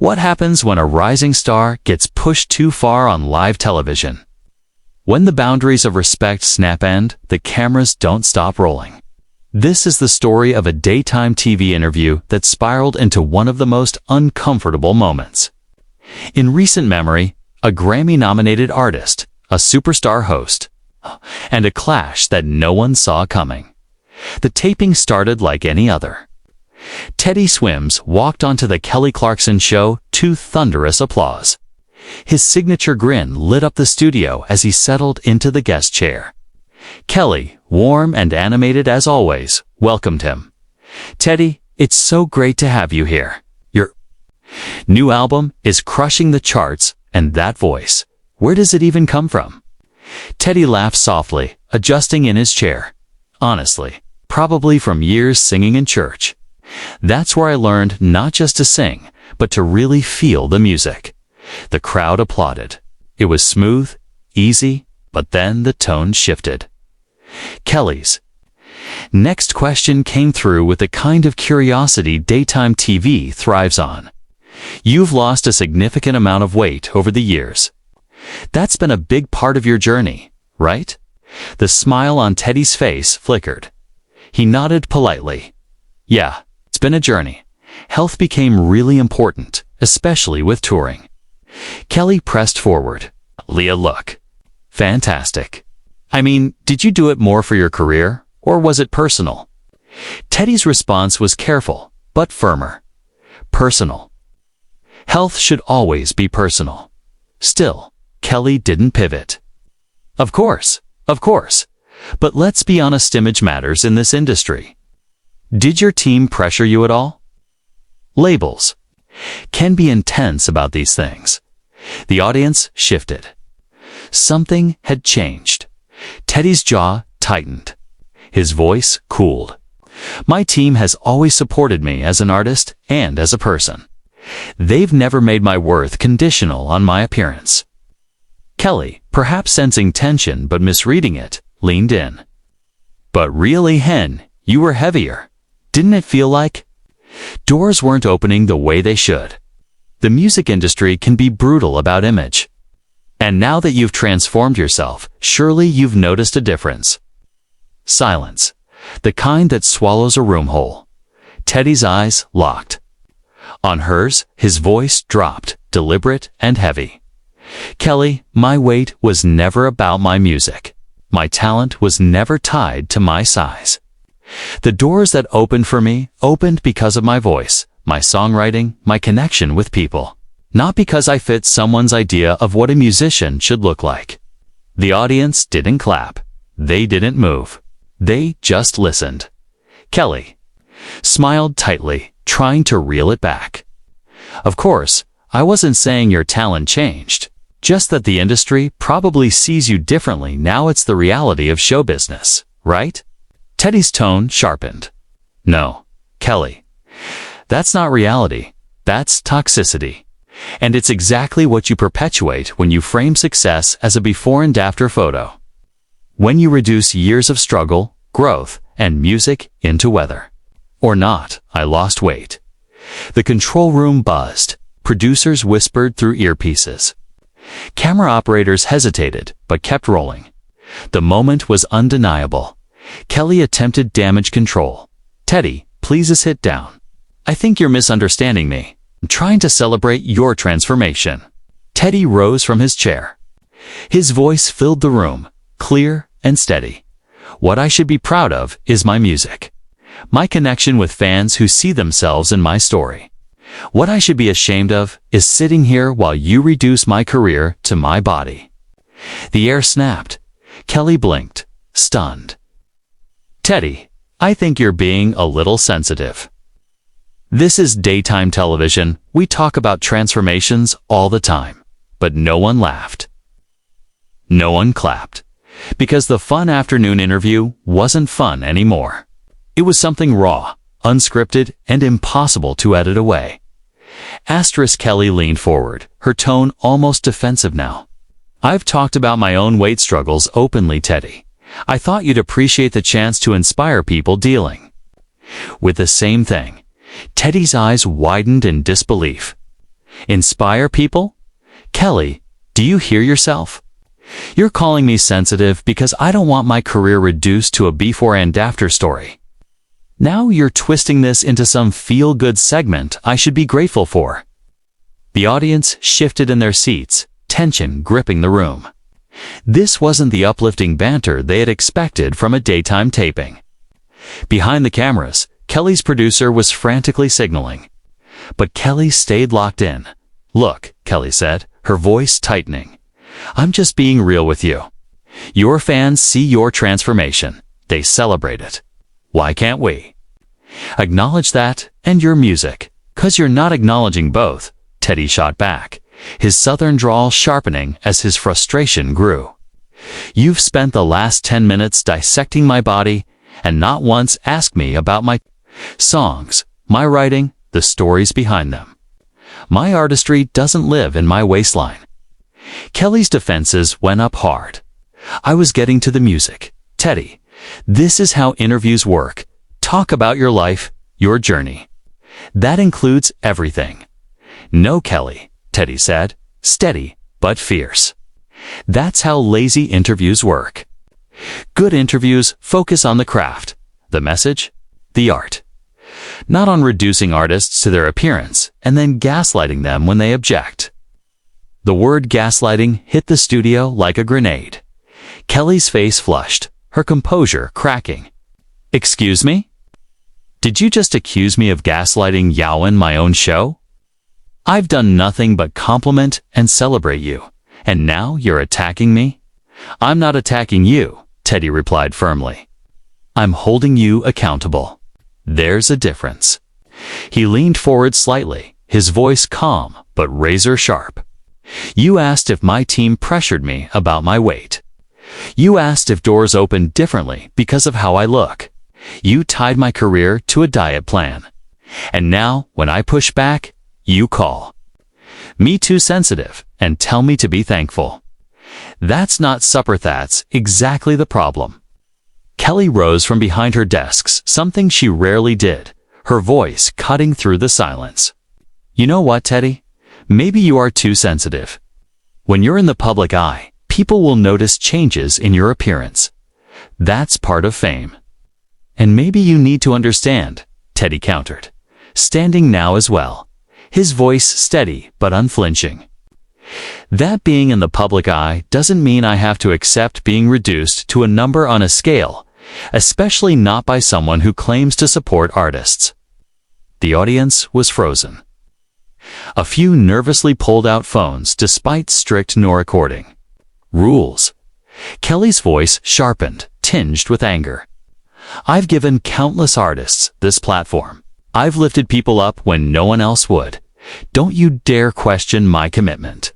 What happens when a rising star gets pushed too far on live television? When the boundaries of respect snap end, the cameras don't stop rolling. This is the story of a daytime TV interview that spiraled into one of the most uncomfortable moments. In recent memory, a Grammy-nominated artist, a superstar host, and a clash that no one saw coming. The taping started like any other. Teddy Swims walked onto the Kelly Clarkson show to thunderous applause. His signature grin lit up the studio as he settled into the guest chair. Kelly, warm and animated as always, welcomed him. "Teddy, it's so great to have you here. Your new album is crushing the charts, and that voice, where does it even come from?" Teddy laughed softly, adjusting in his chair. "Honestly, probably from years singing in church. That's where I learned not just to sing, but to really feel the music." The crowd applauded. It was smooth, easy, but then the tone shifted. Kelly's next question came through with the kind of curiosity daytime TV thrives on. "You've lost a significant amount of weight over the years. That's been a big part of your journey, right?" The smile on Teddy's face flickered. He nodded politely. "Yeah, it's been a journey. Health became really important, especially with touring." Kelly pressed forward. "Leah, look. Fantastic. I mean, did you do it more for your career, or was it personal?" Teddy's response was careful, but firmer. "Personal. Health should always be personal." Still, Kelly didn't pivot. Of course. But let's be honest, image matters in this industry. Did your team pressure you at all? Labels can be intense about these things. The audience shifted. Something had changed. Teddy's jaw tightened. His voice cooled. "My team has always supported me as an artist and as a person. They've never made my worth conditional on my appearance." Kelly, perhaps sensing tension but misreading it, leaned in. "But really, Hen, you were heavier. Didn't it feel like doors weren't opening the way they should?" The music industry can be brutal about image. And now that you've transformed yourself, surely you've noticed a difference. Silence. The kind that swallows a room whole. Teddy's eyes locked. On hers, his voice dropped, deliberate and heavy. "Kelly, my weight was never about my music. My talent was never tied to my size. The doors that opened for me opened because of my voice, my songwriting, my connection with people. Not because I fit someone's idea of what a musician should look like." The audience didn't clap. They didn't move. They just listened. Kelly smiled tightly, trying to reel it back. "Of course, I wasn't saying your talent changed. Just that the industry probably sees you differently now. It's the reality of show business, right?" Teddy's tone sharpened. "No, Kelly. That's not reality. That's toxicity. And it's exactly what you perpetuate when you frame success as a before and after photo. When you reduce years of struggle, growth, and music into weather. Or not, I lost weight." The control room buzzed. Producers whispered through earpieces. Camera operators hesitated, but kept rolling. The moment was undeniable. Kelly attempted damage control. "Teddy, please sit down. I think you're misunderstanding me. I'm trying to celebrate your transformation." Teddy rose from his chair. His voice filled the room, clear and steady. "What I should be proud of is my music. My connection with fans who see themselves in my story. What I should be ashamed of is sitting here while you reduce my career to my body." The air snapped. Kelly blinked, stunned. "Teddy, I think you're being a little sensitive. This is daytime television. We talk about transformations all the time." But no one laughed. No one clapped. Because the fun afternoon interview wasn't fun anymore. It was something raw, unscripted, and impossible to edit away. Kelly leaned forward, her tone almost defensive now. "I've talked about my own weight struggles openly, Teddy. I thought you'd appreciate the chance to inspire people dealing with the same thing." Teddy's eyes widened in disbelief. Inspire people? Kelly, do you hear yourself? You're calling me sensitive because I don't want my career reduced to a before and after story. Now you're twisting this into some feel-good segment I should be grateful for. The audience shifted in their seats, tension gripping the room. This wasn't the uplifting banter they had expected from a daytime taping. Behind the cameras, Kelly's producer was frantically signaling. But Kelly stayed locked in. "Look," Kelly said, her voice tightening. "I'm just being real with you. Your fans see your transformation. They celebrate it. Why can't we? Acknowledge that and your music, 'cause you're not acknowledging both," Teddy shot back, his southern drawl sharpening as his frustration grew. "You've spent the last 10 minutes dissecting my body and not once asked me about my songs, my writing, the stories behind them. My artistry doesn't live in my waistline." Kelly's defenses went up hard. "I was getting to the music. Teddy, this is how interviews work. Talk about your life, your journey. That includes everything." "No, Kelly," Teddy said, steady but fierce. "That's how lazy interviews work. Good interviews focus on the craft, the message, the art. Not on reducing artists to their appearance and then gaslighting them when they object." The word gaslighting hit the studio like a grenade. Kelly's face flushed, her composure cracking. "Excuse me? Did you just accuse me of gaslighting Yawen, my own show? I've done nothing but compliment and celebrate you, and now you're attacking me?" "I'm not attacking you," Teddy replied firmly. "I'm holding you accountable. There's a difference." He leaned forward slightly, his voice calm but razor sharp. "You asked if my team pressured me about my weight. You asked if doors opened differently because of how I look. You tied my career to a diet plan. And now, when I push back, you call me too sensitive and tell me to be thankful. That's not supper, that's exactly the problem." Kelly rose from behind her desks, something she rarely did, her voice cutting through the silence. "You know what, Teddy? Maybe you are too sensitive. When you're in the public eye, people will notice changes in your appearance. That's part of fame. And maybe you need to understand," Teddy countered, standing now as well, his voice steady but unflinching. "That being in the public eye doesn't mean I have to accept being reduced to a number on a scale, especially not by someone who claims to support artists." The audience was frozen. A few nervously pulled out phones despite strict no recording rules. Kelly's voice sharpened, tinged with anger. "I've given countless artists this platform. I've lifted people up when no one else would. Don't you dare question my commitment."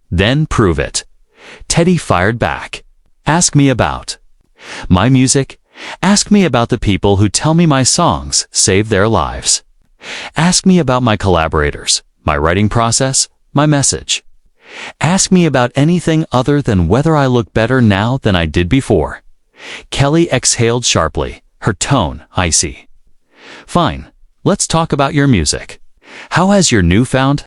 "Then prove it." Teddy fired back. "Ask me about my music. Ask me about the people who tell me my songs save their lives. Ask me about my collaborators, my writing process, my message. Ask me about anything other than whether I look better now than I did before." Kelly exhaled sharply, her tone icy. "Fine, let's talk about your music. How has your newfound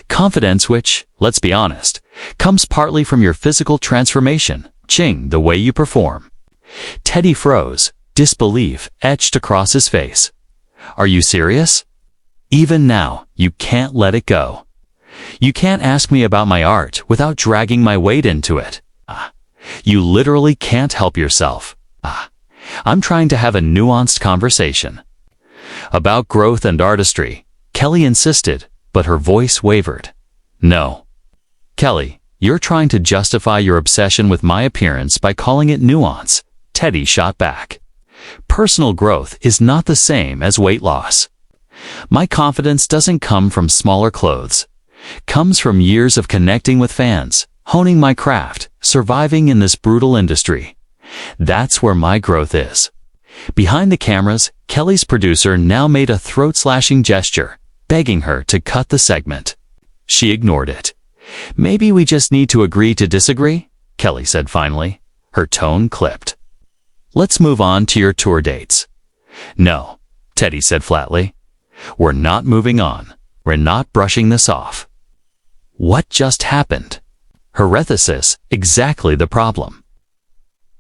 confidence, which, let's be honest, comes partly from your physical transformation, changed the way you perform?" Teddy froze, disbelief etched across his face. "Are you serious? Even now, you can't let it go. You can't ask me about my art without dragging my weight into it. You literally can't help yourself. I'm trying to have a nuanced conversation." "About growth and artistry," Kelly insisted, but her voice wavered. "No. Kelly, you're trying to justify your obsession with my appearance by calling it nuance," Teddy shot back. "Personal growth is not the same as weight loss. My confidence doesn't come from smaller clothes. Comes from years of connecting with fans, honing my craft, surviving in this brutal industry. That's where my growth is." Behind the cameras, Kelly's producer now made a throat-slashing gesture, begging her to cut the segment. She ignored it. "Maybe we just need to agree to disagree," Kelly said finally, her tone clipped. "Let's move on to your tour dates." "No," Teddy said flatly. "We're not moving on. We're not brushing this off. What just happened? Parenthesis, exactly the problem.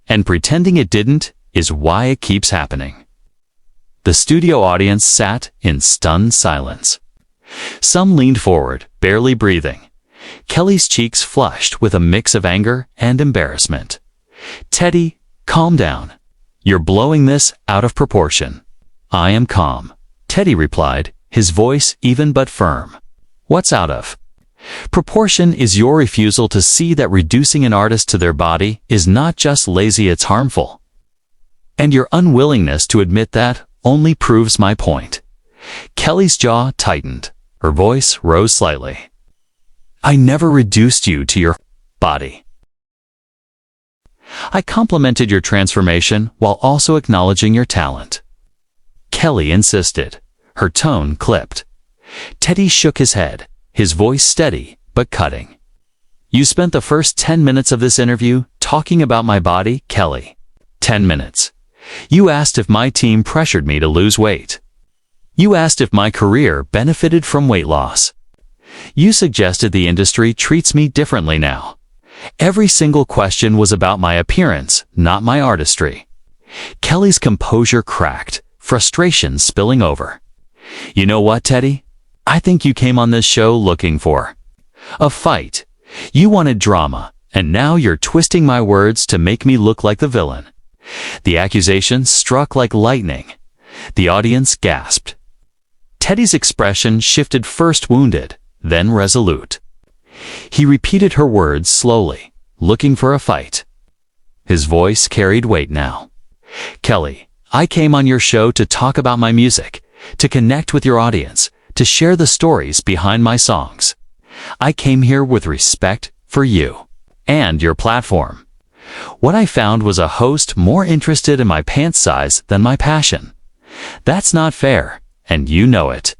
And pretending it didn't is why it keeps happening. The studio audience sat in stunned silence. Some leaned forward, barely breathing. Kelly's cheeks flushed with a mix of anger and embarrassment. "Teddy, calm down. You're blowing this out of proportion." "I am calm," Teddy replied, his voice even but firm. "What's out of proportion is your refusal to see that reducing an artist to their body is not just lazy, it's harmful. And your unwillingness to admit that only proves my point." Kelly's jaw tightened. Her voice rose slightly. "I never reduced you to your body. I complimented your transformation while also acknowledging your talent." Kelly insisted. Her tone clipped. Teddy shook his head, his voice steady but cutting. "You spent the first 10 minutes of this interview talking about my body, Kelly. 10 minutes. You asked if my team pressured me to lose weight. You asked if my career benefited from weight loss. You suggested the industry treats me differently now. Every single question was about my appearance, not my artistry." Kelly's composure cracked, frustration spilling over. "You know what, Teddy? I think you came on this show looking for a fight. You wanted drama, and now you're twisting my words to make me look like the villain." The accusation struck like lightning. The audience gasped. Teddy's expression shifted, first wounded, then resolute. He repeated her words slowly, looking for a fight. His voice carried weight now. "Kelly, I came on your show to talk about my music, to connect with your audience, to share the stories behind my songs. I came here with respect for you and your platform. What I found was a host more interested in my pants size than my passion. That's not fair, and you know it."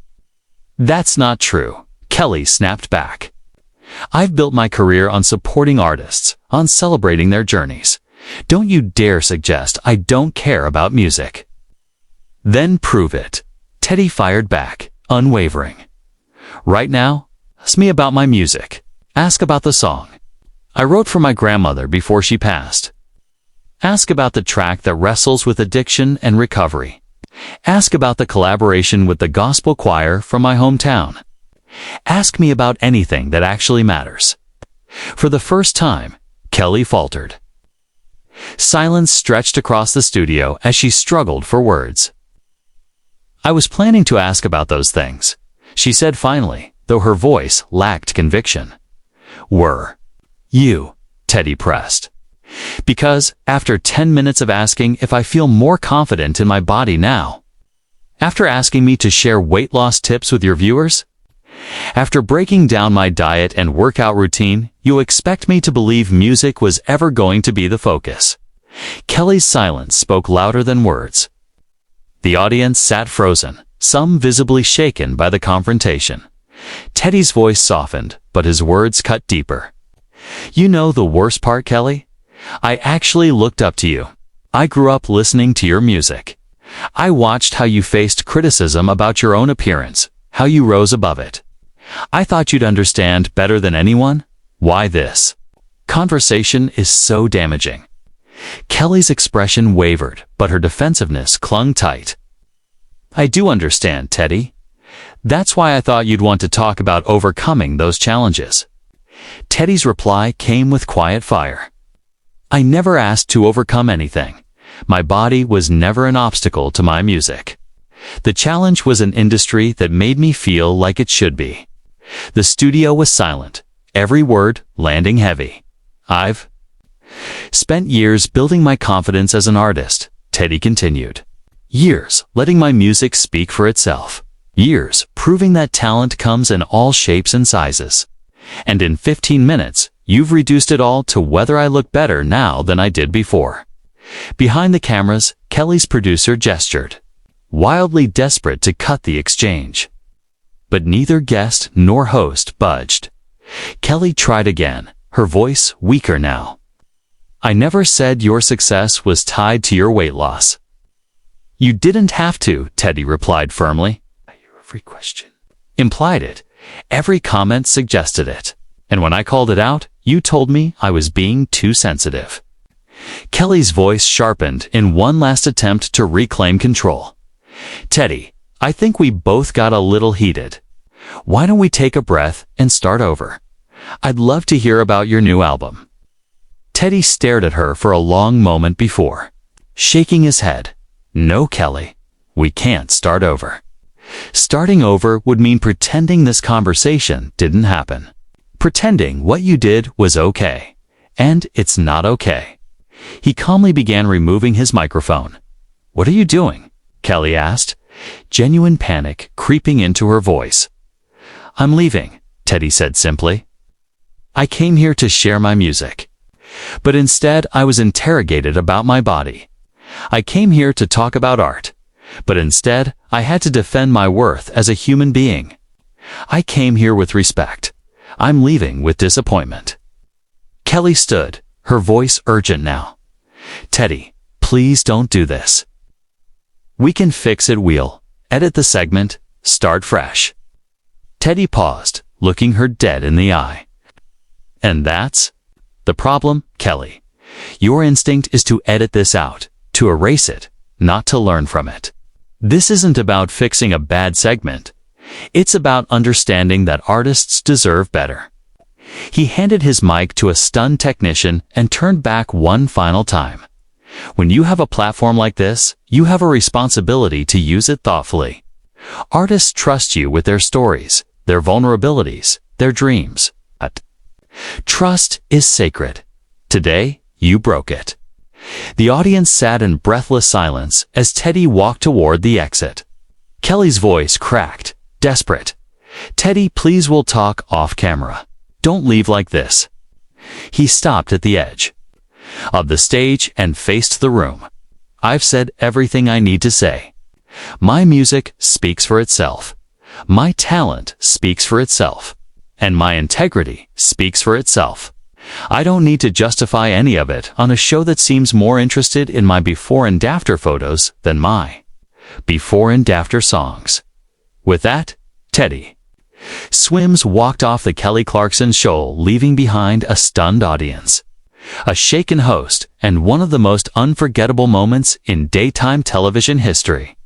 "That's not true," Kelly snapped back. "I've built my career on supporting artists, on celebrating their journeys. Don't you dare suggest I don't care about music." "Then prove it," Teddy fired back, unwavering. "Right now, ask me about my music. Ask about the song I wrote for my grandmother before she passed. Ask about the track that wrestles with addiction and recovery. Ask about the collaboration with the gospel choir from my hometown. Ask me about anything that actually matters." For the first time, Kelly faltered. Silence stretched across the studio as she struggled for words. "I was planning to ask about those things," she said finally, though her voice lacked conviction. "Were you?" Teddy pressed. "Because after 10 minutes of asking if I feel more confident in my body now, after asking me to share weight loss tips with your viewers, after breaking down my diet and workout routine, you expect me to believe music was ever going to be the focus." Kelly's silence spoke louder than words. The audience sat frozen, some visibly shaken by the confrontation. Teddy's voice softened, but his words cut deeper. "You know the worst part, Kelly? I actually looked up to you. I grew up listening to your music. I watched how you faced criticism about your own appearance, how you rose above it. I thought you'd understand better than anyone why this conversation is so damaging." Kelly's expression wavered, but her defensiveness clung tight. "I do understand, Teddy. That's why I thought you'd want to talk about overcoming those challenges." Teddy's reply came with quiet fire. "I never asked to overcome anything. My body was never an obstacle to my music. The challenge was an industry that made me feel like it should be." The studio was silent, every word landing heavy. "I've spent years building my confidence as an artist," Teddy continued. "Years letting my music speak for itself. Years proving that talent comes in all shapes and sizes. And in 15 minutes, you've reduced it all to whether I look better now than I did before." Behind the cameras, Kelly's producer gestured, wildly desperate to cut the exchange. But neither guest nor host budged. Kelly tried again, her voice weaker now. "I never said your success was tied to your weight loss." "You didn't have to," Teddy replied firmly. "Every question implied it. Every comment suggested it." And when I called it out, you told me I was being too sensitive." Kelly's voice sharpened in one last attempt to reclaim control. "Teddy, I think we both got a little heated. Why don't we take a breath and start over? I'd love to hear about your new album." Teddy stared at her for a long moment before, shaking his head. "No, Kelly, we can't start over. Starting over would mean pretending this conversation didn't happen. Pretending what you did was okay. And it's not okay." He calmly began removing his microphone. "What are you doing?" Kelly asked, genuine panic creeping into her voice. "I'm leaving," Teddy said simply. "I came here to share my music. But instead I was interrogated about my body. I came here to talk about art. But instead I had to defend my worth as a human being. I came here with respect. I'm leaving with disappointment." Kelly stood, her voice urgent now. "Teddy, please don't do this. We can fix it. We'll edit the segment, start fresh." Teddy paused, looking her dead in the eye. "And that's the problem, Kelly. Your instinct is to edit this out, to erase it, not to learn from it. This isn't about fixing a bad segment. It's about understanding that artists deserve better." He handed his mic to a stunned technician and turned back one final time. "When you have a platform like this, you have a responsibility to use it thoughtfully. Artists trust you with their stories, their vulnerabilities, their dreams. Trust is sacred. Today, you broke it." The audience sat in breathless silence as Teddy walked toward the exit. Kelly's voice cracked, desperate. "Teddy, please, we'll talk off camera. Don't leave like this." He stopped at the edge of the stage and faced the room. "I've said everything I need to say. My music speaks for itself. My talent speaks for itself. And my integrity speaks for itself. I don't need to justify any of it on a show that seems more interested in my before and after photos than my before and after songs." With that, Teddy Swims walked off the Kelly Clarkson show, leaving behind a stunned audience, a shaken host, and one of the most unforgettable moments in daytime television history.